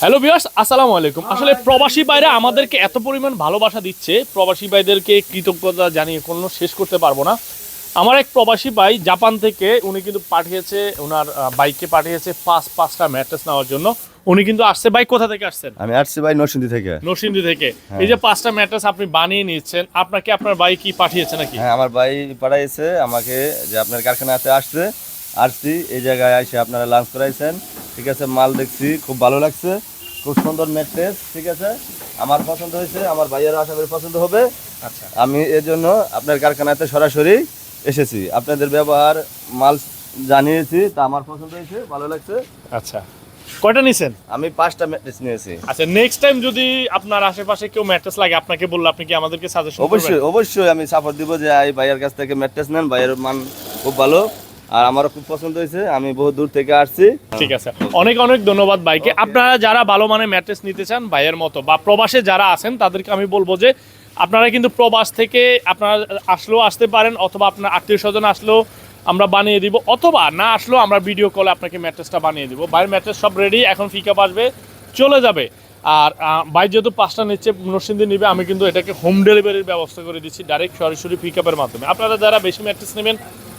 Hello viewers, আসসালামু আলাইকুম। আসলে প্রবাসী ভাইরা আমাদেরকে এত পরিমাণ ভালোবাসা দিচ্ছে, প্রবাসী ভাইদেরকে কৃতজ্ঞতা জানিয়ে কোনো শেষ করতে পারবো না। আমার এক প্রবাসী ভাই জাপান থেকে উনি কিন্তু পাঠিয়েছে ওনার বাইকে পাঠিয়েছে পাঁচটা ম্যাট্রেস নেওয়ার জন্য। উনি কিন্তু আসছে। ভাই কোথা থেকে আসছেন? আমি আসছি ভাই নরসিংদী থেকে। নরসিংদী থেকে। এই যে 5টা ম্যাট্রেস আপনি বানিয়ে নিচ্ছেন, আপনাকে আপনার ভাই কি পাঠিয়েছে নাকি? হ্যাঁ, আমার ভাই পাঠাইছে আমাকে যে আপনার কারখানাতে আসছি এই জায়গায় এসে আপনারা লাঞ্চ করাইছেন। ঠিক আছে, মাল দেখছি খুব ভালো লাগছে, খুব সুন্দর ম্যাট্রেস। ঠিক আছে, আমার পছন্দ হয়েছে, আমার ভাইয়েরও আশা করি পছন্দ হবে। আচ্ছা, আমি এর জন্য আপনার কারখানাতে সরাসরি এসেছি, আপনাদের ব্যবহার মাল জানিয়েছি, তা আমার পছন্দ হয়েছে, ভালো লাগছে। আচ্ছা, কয়টা নিছেন? আমি 5টা ম্যাট্রেস নিয়েছি। আচ্ছা, নেক্সট টাইম যদি আপনার আশেপাশে কেউ ম্যাট্রেস লাগে আপনাকে বললে আপনি কি আমাদেরকে সাজেশন করবেন? অবশ্যই অবশ্যই আমি সাপোর্ট দিব যে এই ভাইয়ের কাছ থেকে ম্যাট্রেস নেন, ভাইয়ের মান খুব ভালো আর আমারও খুব পছন্দ হয়েছে, আমি বহু দূর থেকে আসছি। ঠিক আছে, অনেক অনেক ধন্যবাদ ভাইকে। আপনারা যারা ভালো মানের ম্যাট্রেস নিতে চান ভাইয়ের মতো, বা প্রবাসে যারা আছেন তাদেরকে আমি বলবো যে আপনারা কিন্তু প্রবাস থেকে আপনারা আসলেও আসতে পারেন, অথবা আপনার আত্মীয় স্বজন আসলেও আমরা বানিয়ে দিব, অথবা না আসলেও আমরা ভিডিও কলে আপনাকে ম্যাট্রেসটা বানিয়ে দিব। ভাইয়ের ম্যাট্রেস সব রেডি, এখন পিকআপ আসবে, চলে যাবে। আর ভাই যেহেতু 5টা নিচ্ছে, নরসিংদী নিবে, আমি কিন্তু এটাকে হোম ডেলিভারির ব্যবস্থা করে দিচ্ছি, ডাইরেক্ট সরাসরি পিকআপের মাধ্যমে। আপনারা যারা বেশি ম্যাট্রেস নেবেন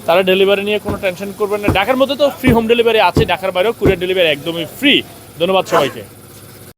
তারা ডেলিভারি নিয়ে কোনো টেনশন করবেন না। ঢাকার মধ্যে তো ফ্রি হোম ডেলিভারি আছে, ঢাকার বাইরেও কুরিয়ার ডেলিভারি একদমই ফ্রি। ধন্যবাদ সবাইকে।